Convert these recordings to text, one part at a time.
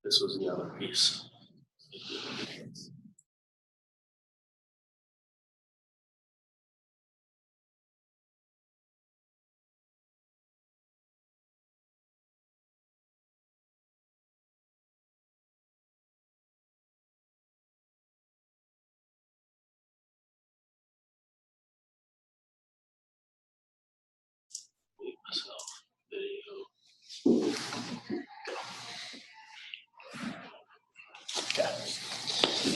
This was the other piece. Myself. There you go. Okay.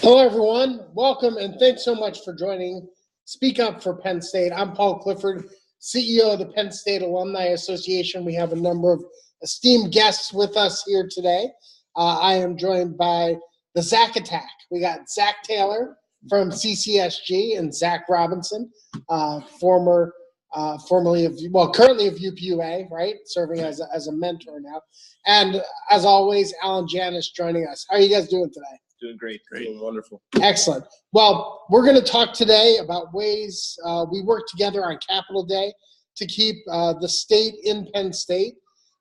Hello, everyone. Welcome, and thanks so much for joining Speak Up for Penn State. I'm Paul Clifford, CEO of the Penn State Alumni Association. We have a number of esteemed guests with us here today. I am joined by the Zak Attack. We got Zak Taylor from CCSG and Zach Robinson, currently of UPUA, right? Serving as a mentor now. And as always, Janesch joining us. How are you guys doing today? Doing great. Doing wonderful. Excellent. Well, we're going to talk today about ways we work together on Capitol Day to keep the state in Penn State,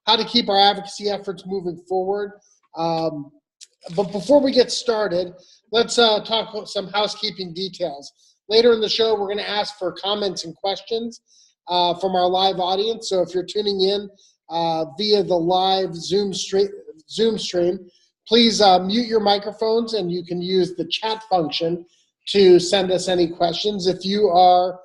how to keep our advocacy efforts moving forward. But before we get started, let's talk about some housekeeping details. Later in the show, we're going to ask for comments and questions from our live audience. So if you're tuning in via the live Zoom stream, please mute your microphones, and you can use the chat function to send us any questions. If you are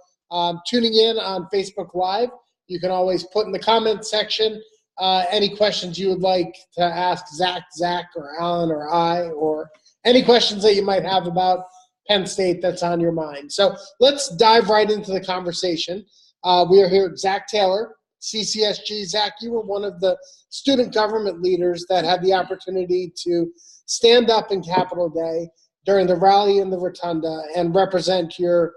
tuning in on Facebook Live, you can always put in the comment section any questions you would like to ask Zach, or Alan, or I, or any questions that you might have about Penn State that's on your mind. So let's dive right into the conversation. We are here with Zak Taylor, CCSG. Zach, you were one of the student government leaders that had the opportunity to stand up in Capitol Day during the rally in the Rotunda and represent your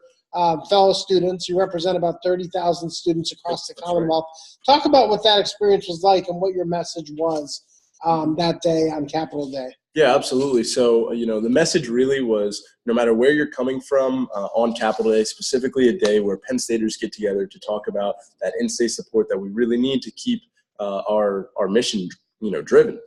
fellow students. You represent about 30,000 students across the Commonwealth. Right. Talk about what that experience was like and what your message was that day on Capitol Day. Yeah, absolutely. So, the message really was, no matter where you're coming from on Capitol Day, specifically a day where Penn Staters get together to talk about that in-state support that we really need to keep our mission, driven.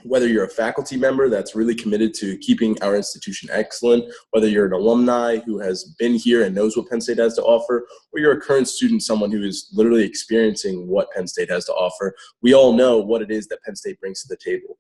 Whether you're a faculty member that's really committed to keeping our institution excellent, whether you're an alumni who has been here and knows what Penn State has to offer, or you're a current student, someone who is literally experiencing what Penn State has to offer, we all know what it is that Penn State brings to the table.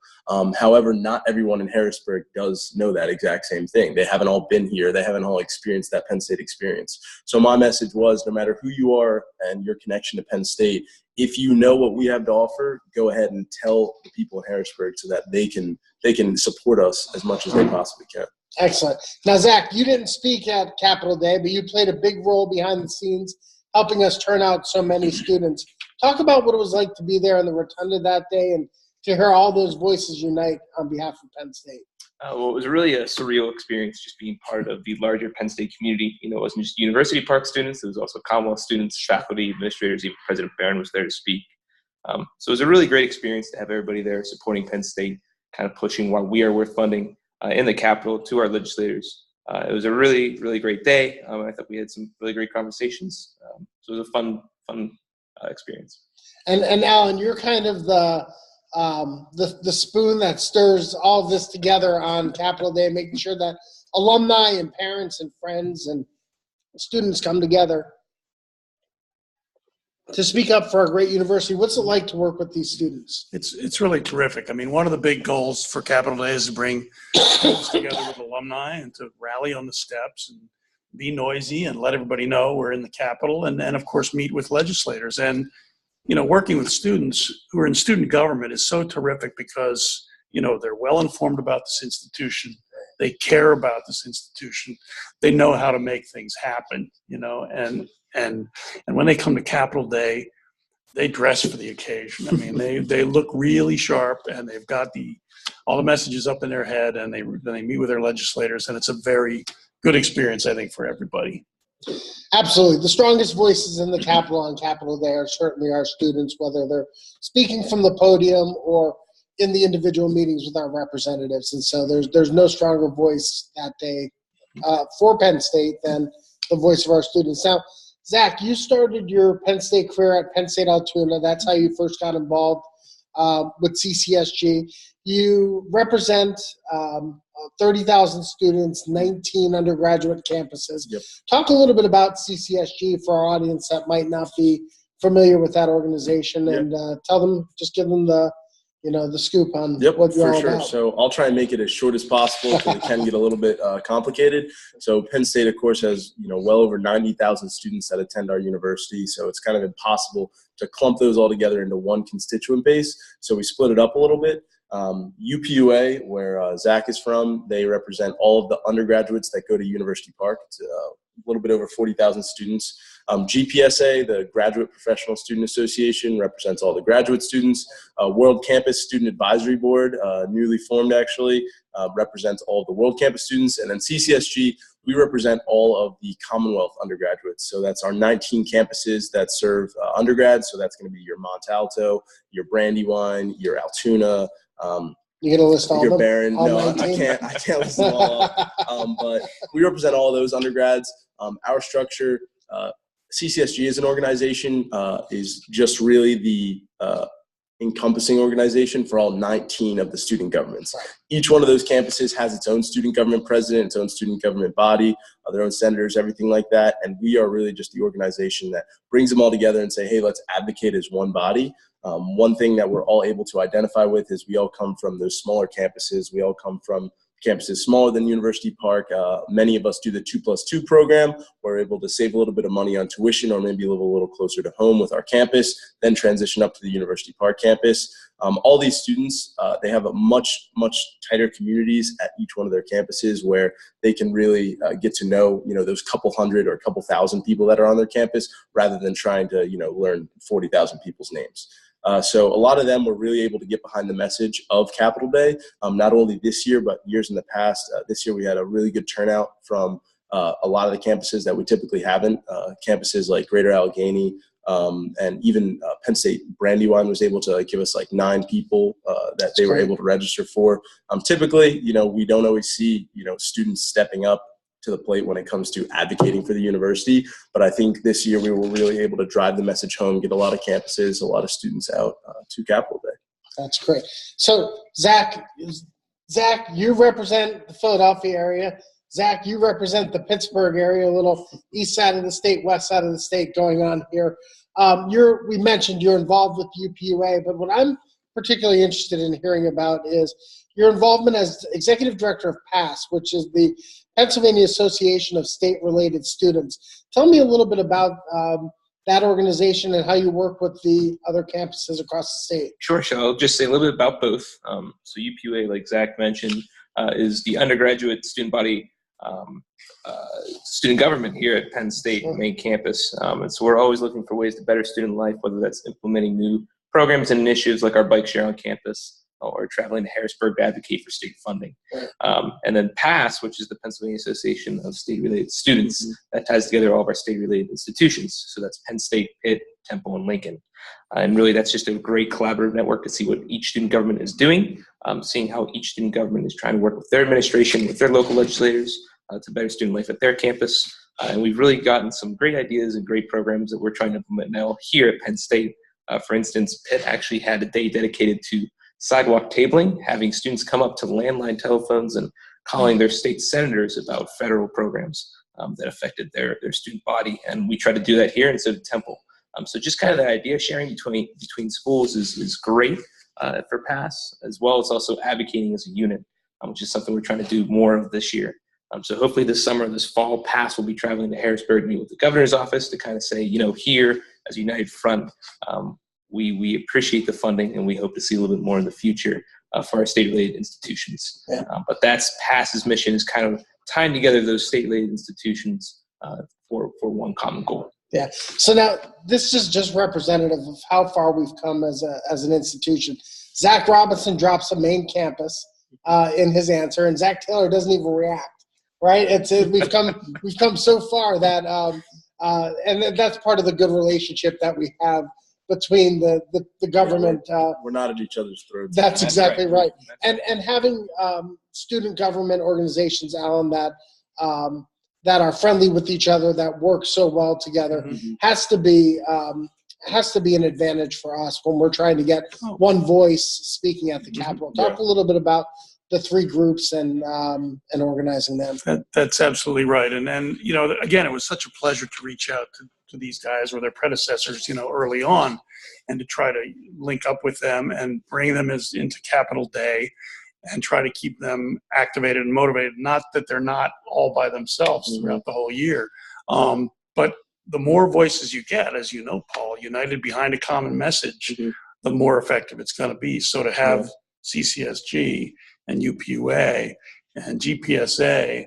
However, not everyone in Harrisburg does know that exact same thing. They haven't all been here. They haven't all experienced that Penn State experience. So my message was, no matter who you are and your connection to Penn State, if you know what we have to offer, go ahead and tell the people in Harrisburg so that they can support us as much as they possibly can. Excellent. Now, Zach, you didn't speak at Capitol Day, but you played a big role behind the scenes, helping us turn out so many students. Talk about what it was like to be there in the Rotunda that day and to hear all those voices unite on behalf of Penn State. Well, it was really a surreal experience just being part of the larger Penn State community. It wasn't just University Park students, it was also Commonwealth students, faculty, administrators, even President Barron was there to speak. So it was a really great experience to have everybody there supporting Penn State, kind of pushing why we are worth funding in the Capitol to our legislators. It was a really, really great day. I thought we had some really great conversations. So it was a fun experience. And Alan, you're kind of the spoon that stirs all of this together on Capitol Day, making sure that alumni and parents and friends and students come together to speak up for our great university. What's it like to work with these students? It's really terrific. I mean, one of the big goals for Capitol Day is to bring students together with alumni and to rally on the steps and be noisy and let everybody know we're in the Capitol, and of course meet with legislators. And working with students who are in student government is so terrific because, they're well informed about this institution. They care about this institution. They know how to make things happen, and when they come to Capitol Day, they dress for the occasion. I mean, they look really sharp, and they've got all the messages up in their head, and they meet with their legislators, and it's a very good experience, I think, for everybody. Absolutely. The strongest voices in the Capitol on Capitol Day are certainly our students, whether they're speaking from the podium or in the individual meetings with our representatives. And so there's no stronger voice that day for Penn State than the voice of our students. Now, Zach, you started your Penn State career at Penn State Altoona. That's how you first got involved with CCSG. You represent 30,000 students, 19 undergraduate campuses. Yep. Talk a little bit about CCSG for our audience that might not be familiar with that organization, and tell them, just give them the scoop on what you're all about. So I'll try and make it as short as possible because it can get a little bit complicated. So Penn State, of course, has well over 90,000 students that attend our university. So it's kind of impossible to clump those all together into one constituent base. So we split it up a little bit. UPUA, where Zach is from, they represent all of the undergraduates that go to University Park. It's a little bit over 40,000 students. GPSA, the Graduate Professional Student Association, represents all the graduate students. World Campus Student Advisory Board, newly formed actually, represents all of the World Campus students. And then CCSG, we represent all of the Commonwealth undergraduates. So that's our 19 campuses that serve undergrads. So that's going to be your Montalto, your Brandywine, your Altoona, you gonna list all your of them? Barron. All No, 19? I can't list them all up. But we represent all of those undergrads. Our structure, CCSG as an organization, is just really the encompassing organization for all 19 of the student governments. Right. Each one of those campuses has its own student government president, its own student government body, their own senators, everything like that. And we are really just the organization that brings them all together and say, hey, let's advocate as one body. One thing that we're all able to identify with is we all come from those smaller campuses. We all come from campuses smaller than University Park. Many of us do the 2+2 program. We're able to save a little bit of money on tuition or maybe live a little closer to home with our campus, then transition up to the University Park campus. All these students, they have a much tighter communities at each one of their campuses where they can really get to know, those couple hundred or a couple thousand people that are on their campus rather than trying to, learn 40,000 people's names. So a lot of them were really able to get behind the message of Capitol Day, not only this year, but years in the past. This year we had a really good turnout from a lot of the campuses that we typically haven't. Campuses like Greater Allegheny and even Penn State Brandywine was able to give us like 9 people that they were able to register for. Typically, we don't always see, students stepping up to the plate when it comes to advocating for the university. But I think this year we were really able to drive the message home, get a lot of campuses, a lot of students out to Capitol Day. That's great. So Zach, you represent the Philadelphia area. Zach, you represent the Pittsburgh area, a little east side of the state, west side of the state going on here. We mentioned you're involved with UPUA, but what I'm particularly interested in hearing about is your involvement as executive director of PASS, which is the Pennsylvania Association of State-Related Students. Tell me a little bit about that organization and how you work with the other campuses across the state. Sure. So I'll just say a little bit about both. So UPUA, like Zach mentioned, is the undergraduate student body student government here at Penn State main campus. And so we're always looking for ways to better student life, whether that's implementing new programs and initiatives like our bike share on campus, or traveling to Harrisburg to advocate for state funding. And then PASS, which is the Pennsylvania Association of State-Related Students, that ties together all of our state-related institutions. So that's Penn State, Pitt, Temple, and Lincoln. And really that's just a great collaborative network to see what each student government is doing, seeing how each student government is trying to work with their administration, with their local legislators, to better student life at their campus. And we've really gotten some great ideas and great programs that we're trying to implement now here at Penn State. For instance, Pitt actually had a day dedicated to sidewalk tabling, having students come up to landline telephones and calling their state senators about federal programs that affected their student body. And we try to do that here instead of Temple. So just kind of the idea sharing between schools is great for PASS, as well as also advocating as a unit, which is something we're trying to do more of this year. So hopefully this summer, this fall, PASS will be traveling to Harrisburg to meet with the governor's office to kind of say, here as a united front, we appreciate the funding and we hope to see a little bit more in the future for our state-related institutions. But that's PASS's mission, is kind of tying together those state-related institutions for one common goal. Yeah. So now this is just representative of how far we've come as an institution. Zach Robinson drops a main campus in his answer, and Zak Taylor doesn't even react. Right? We've come so far that and that's part of the good relationship that we have between the government. We're not at each other's throats. That's exactly right. And having student government organizations, Alan, that are friendly with each other, that work so well together, has to be has to be an advantage for us when we're trying to get one voice speaking at the Capitol. Talk a little bit about the three groups and organizing them. That's absolutely right. And you know, again, it was such a pleasure to reach out to these guys or their predecessors, you know, early on, and to try to link up with them and bring them into Capitol Day and try to keep them activated and motivated. Not that they're not all by themselves throughout the whole year, but the more voices you get, as you know, Paul, united behind a common message, the more effective it's going to be. So to have CCSG and UPUA and GPSA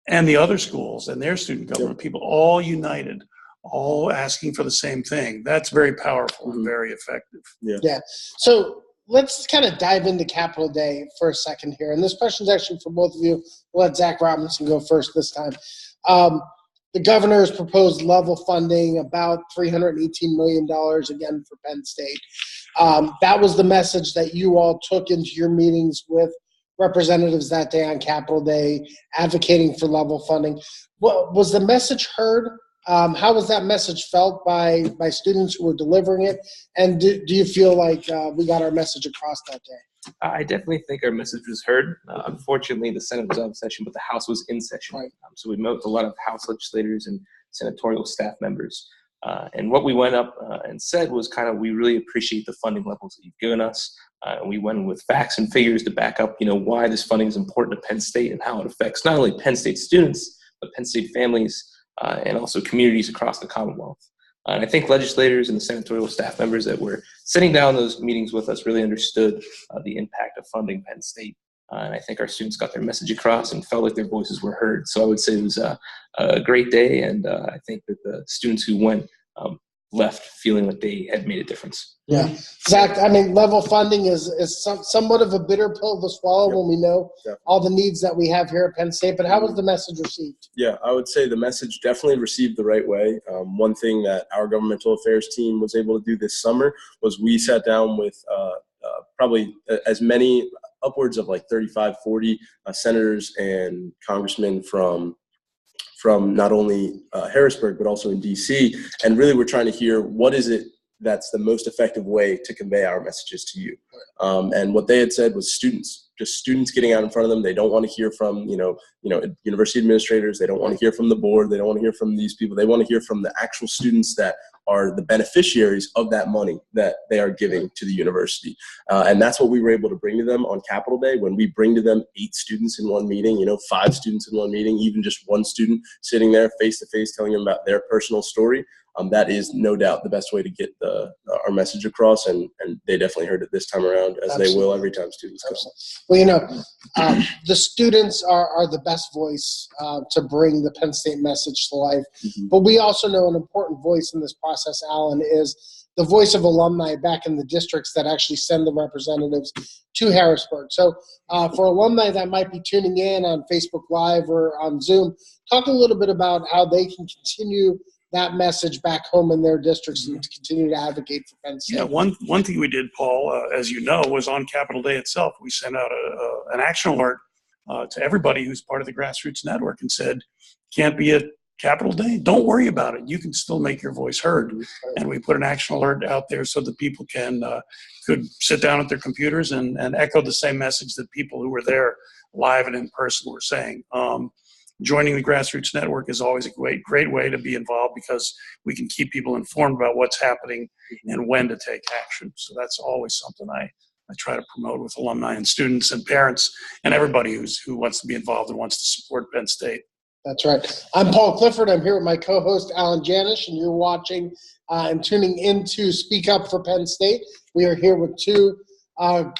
and the other schools and their student government people all united, all asking for the same thing, that's very powerful and very effective. Yeah. So let's kind of dive into Capitol Day for a second here. And this question is actually for both of you. We'll let Zach Robinson go first this time. The governor has proposed level funding, about $318 million again for Penn State. That was the message that you all took into your meetings with representatives that day on Capitol Day, advocating for level funding. What was the message heard? How was that message felt by students who were delivering it? And do you feel like we got our message across that day? I definitely think our message was heard. Unfortunately, the Senate was out of session, but the House was in session. Right. So we met with a lot of House legislators and senatorial staff members. And what we went up and said was kind of, we really appreciate the funding levels that you've given us. We went with facts and figures to back up, you know, why this funding is important to Penn State and how it affects not only Penn State students, but Penn State families and also communities across the Commonwealth. And I think legislators and the senatorial staff members that were sitting down in those meetings with us really understood the impact of funding Penn State. And I think our students got their message across and felt like their voices were heard. So I would say it was a great day, and I think that the students who went left feeling like they had made a difference. Yeah. Zach, I mean, level funding is somewhat of a bitter pill to swallow when we know all the needs that we have here at Penn State, but how was the message received? Yeah, I would say the message definitely received the right way. One thing that our governmental affairs team was able to do this summer was we sat down with probably as many, upwards of like 35, 40 senators and congressmen from not only Harrisburg, but also in DC. And really we're trying to hear, what is it that's the most effective way to convey our messages to you? And what they had said was students getting out in front of them. They don't want to hear from, you know, university administrators. They don't want to hear from the board. They don't want to hear from these people. They want to hear from the actual students that are the beneficiaries of that money that they are giving to the university. And that's what we were able to bring to them on Capitol Day, when we bring to them 8 students in one meeting, 5 students in one meeting, even just one student sitting there face to face telling them about their personal story. That is no doubt the best way to get our message across, and they definitely heard it this time around, as they will every time students come. Well, the students are the best voice to bring the Penn State message to life. But we also know an important voice in this process, Alan, is the voice of alumni back in the districts that actually send the representatives to Harrisburg. So for alumni that might be tuning in on Facebook Live or on Zoom, talk a little bit about how they can continue that message back home in their districts and to continue to advocate for Penn State. Yeah, one thing we did, Paul, as you know, was on Capitol Day itself. We sent out an action alert to everybody who's part of the Grassroots Network and said, can't be at Capitol Day? Don't worry about it. You can still make your voice heard. And we put an action alert out there so that people could sit down at their computers and echo the same message that people who were there live and in person were saying. Joining the Grassroots Network is always a great way to be involved, because we can keep people informed about what's happening and when to take action. So that's always something I try to promote with alumni and students and parents and everybody who wants to be involved and wants to support Penn State. That's right. I'm Paul Clifford. I'm here with my co-host, Alan Janesch, and you're watching and tuning into Speak Up for Penn State. We are here with 2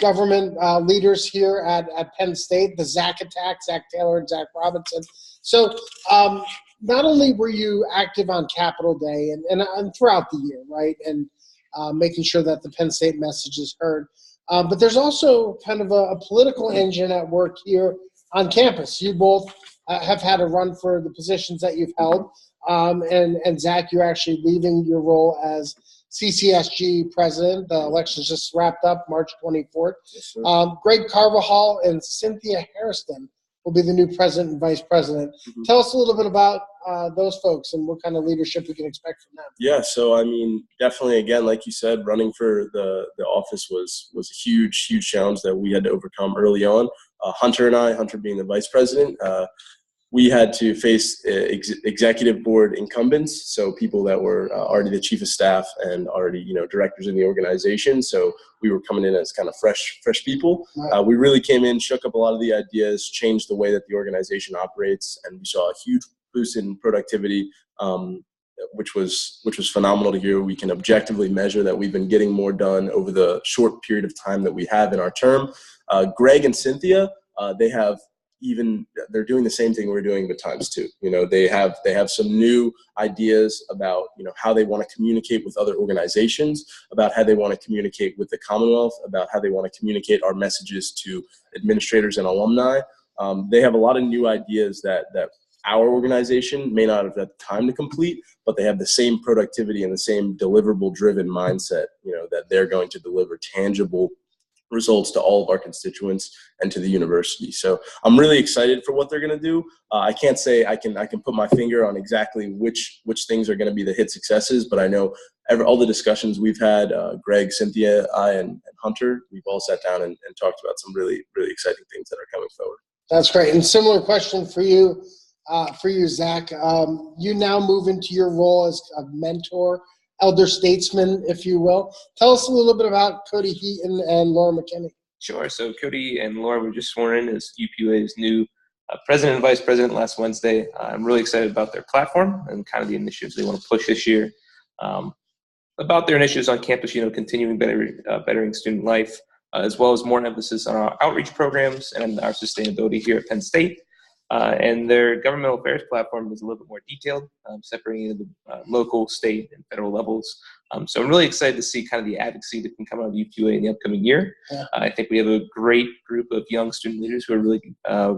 government leaders here at Penn State, the Zak attack, Zak Taylor and Zak Robinson. So not only were you active on Capitol Day and throughout the year, right, and making sure that the Penn State message is heard, but there's also kind of a political engine at work here on campus. You both have had a run for the positions that you've held, and Zach, you're actually leaving your role as CCSG president. The elections just wrapped up March 24th. Yes, Greg Carvajal and Cynthia Hairston will be the new president and vice president. Mm-hmm. Tell us a little bit about those folks and what kind of leadership we can expect from them. Yeah, so I mean, definitely, again, like you said, running for the office was a huge challenge that we had to overcome early on. Hunter and I, Hunter being the vice president, we had to face executive board incumbents, so people that were already the chief of staff and already, directors in the organization. So we were coming in as kind of fresh people. We really came in, shook up a lot of the ideas, changed the way that the organization operates, and we saw a huge boost in productivity, which was phenomenal to hear. We can objectively measure that we've been getting more done over the short period of time that we have in our term. Greg and Cynthia, they're doing the same thing we're doing, but times two. They have some new ideas about, how they want to communicate with other organizations, about how they want to communicate with the Commonwealth, about how they want to communicate our messages to administrators and alumni. They have a lot of new ideas that our organization may not have had time to complete, but they have the same productivity and the same deliverable-driven mindset, that they're going to deliver tangible results to all of our constituents and to the university. So I'm really excited for what they're going to do. I can't say I can put my finger on exactly which things are going to be the hit successes, but I know all the discussions we've had, Greg, Cynthia, I, and Hunter, we've all sat down and talked about some really, really exciting things that are coming forward. That's great. And similar question for you, Zach. You now move into your role as a mentor, elder statesman, if you will. Tell us a little bit about Cody Heaton and Laura McKinney. Sure. So Cody and Laura were just sworn in as UPUA's new president and vice president last Wednesday. I'm really excited about their platform and kind of the initiatives they want to push this year. About their initiatives on campus, continuing bettering student life, as well as more emphasis on our outreach programs and our sustainability here at Penn State. And their governmental affairs platform is a little bit more detailed, separating into the local, state, and federal levels. So I'm really excited to see kind of the advocacy that can come out of UPUA in the upcoming year. Yeah. I think we have a great group of young student leaders who are really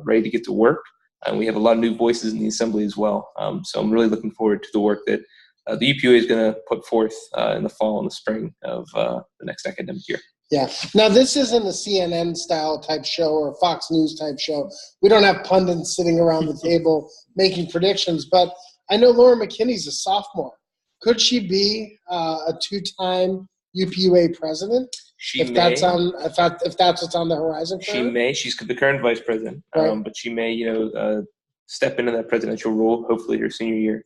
ready to get to work. And we have a lot of new voices in the assembly as well. So I'm really looking forward to the work that the UPUA is going to put forth in the fall and the spring of the next academic year. Yeah. Now, this isn't a CNN style type show or a Fox News type show. We don't have pundits sitting around the table making predictions, but I know Laura McKinney's a sophomore. Could she be a two-time UPUA president? If that's what's on the horizon for her? She may. She's the current vice president, Right. but she may, step into that presidential role, hopefully her senior year.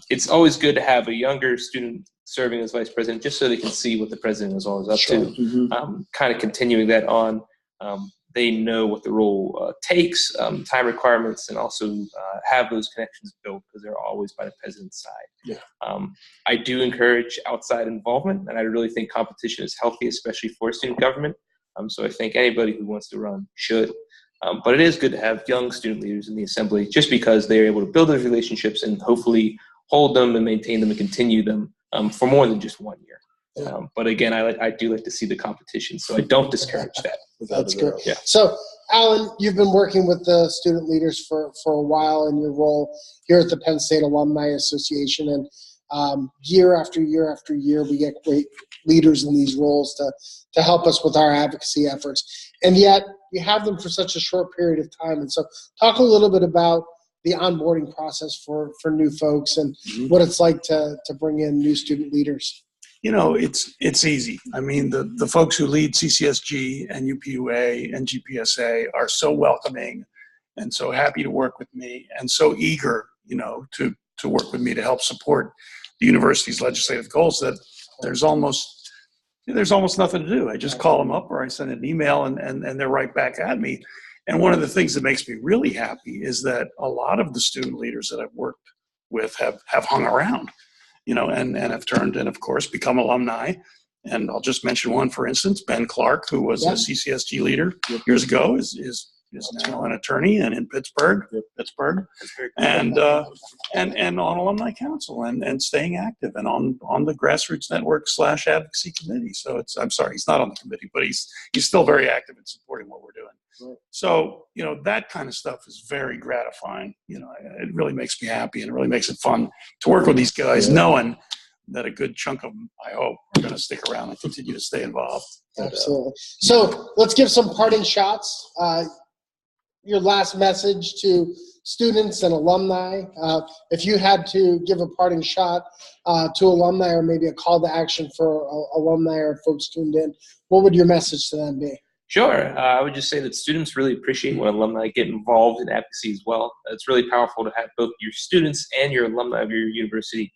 It's always good to have a younger student serving as vice president, just so they can see what the president is always up Sure. to. Mm-hmm. Kind of continuing that on. They know what the role takes, time requirements, and also have those connections built because they're always by the president's side. Yeah. I do encourage outside involvement, and I really think competition is healthy, especially for student government. So I think anybody who wants to run should. But it is good to have young student leaders in the assembly just because they're able to build those relationships and hopefully hold them and maintain them and continue them for more than just 1 year. But again, I do like to see the competition, so I don't discourage that. That's good. Yeah. So, Alan, you've been working with the student leaders for a while in your role here at the Penn State Alumni Association, and year after year after year, we get great leaders in these roles to help us with our advocacy efforts. And yet, you have them for such a short period of time. And so, talk a little bit about the onboarding process for new folks and what it's like to bring in new student leaders. It's easy. I mean, the folks who lead CCSG and UPUA and GPSA are so welcoming and so happy to work with me and so eager, to work with me to help support the university's legislative goals that there's almost nothing to do. I just call them up or I send an email and they're right back at me. And one of the things that makes me really happy is that a lot of the student leaders that I've worked with have hung around. And have turned and, of course, become alumni. And I'll just mention one, for instance, Ben Clark, who was a CCSG leader years ago, is now an attorney and in Pittsburgh, and on Alumni Council and staying active and on the Grassroots Network / advocacy committee. So I'm sorry, he's not on the committee, but he's still very active in supporting what we're doing. Right. So, that kind of stuff is very gratifying. It really makes me happy and it really makes it fun to work with these guys, knowing that a good chunk of them, I hope, are going to stick around and continue to stay involved. Absolutely. So let's give some parting shots. your last message to students and alumni. If you had to give a parting shot to alumni, or maybe a call to action for alumni or folks tuned in, what would your message to them be? Sure. I would just say that students really appreciate when alumni get involved in advocacy as well. It's really powerful to have both your students and your alumni of your university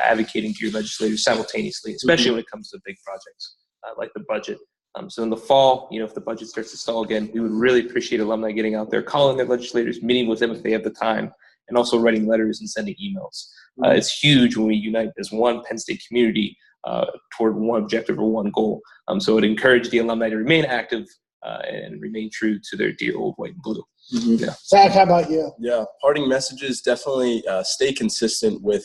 advocating to your legislators simultaneously, especially when it comes to big projects like the budget. So in the fall, if the budget starts to stall again, we would really appreciate alumni getting out there, calling their legislators, meeting with them if they have the time, and also writing letters and sending emails. It's huge when we unite as one Penn State community toward one objective or one goal. So it would encourage the alumni to remain active and remain true to their dear old white and blue. Mm-hmm. Yeah. Zach, how about you? Yeah, parting messages, definitely stay consistent with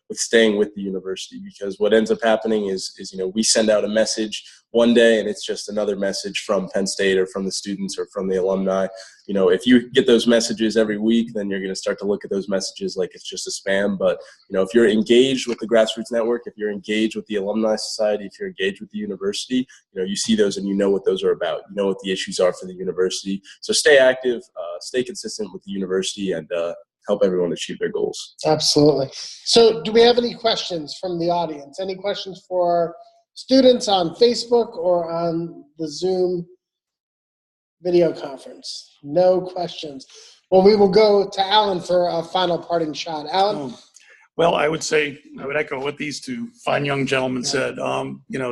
with staying with the university, because what ends up happening is we send out a message one day and it's just another message from Penn State or from the students or from the alumni. If you get those messages every week, then you're going to start to look at those messages like it's just a spam. But if you're engaged with the Grassroots Network, if you're engaged with the Alumni Society, if you're engaged with the university, you see those and you know what those are about. You know what the issues are for the university. So stay active, stay consistent with the university, and help everyone achieve their goals. Absolutely. So do we have any questions from the audience? Any questions for students on Facebook or on the Zoom video conference? No questions. Well, we will go to Alan for a final parting shot. Alan? Well, I would echo what these two fine young gentlemen said.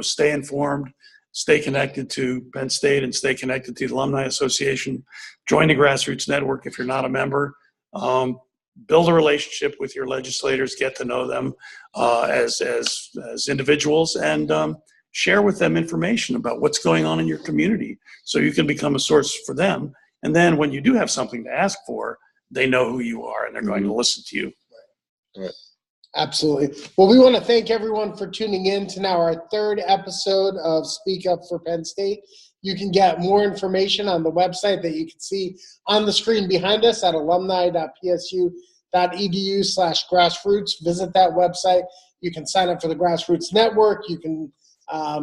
Stay informed, stay connected to Penn State, and stay connected to the Alumni Association. Join the Grassroots Network if you're not a member. Build a relationship with your legislators, get to know them as individuals, and share with them information about what's going on in your community so you can become a source for them. And then when you do have something to ask for, they know who you are and they're going to listen to you. Right. Absolutely. Well, we want to thank everyone for tuning in to now our third episode of Speak Up for Penn State. You can get more information on the website that you can see on the screen behind us at alumni.psu.edu/grassroots. Visit that website. You can sign up for the Grassroots Network. You can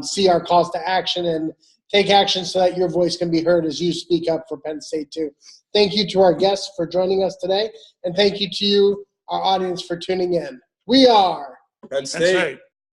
see our calls to action and take action so that your voice can be heard as you speak up for Penn State too. Thank you to our guests for joining us today, and thank you to you, our audience, for tuning in. We are Penn State.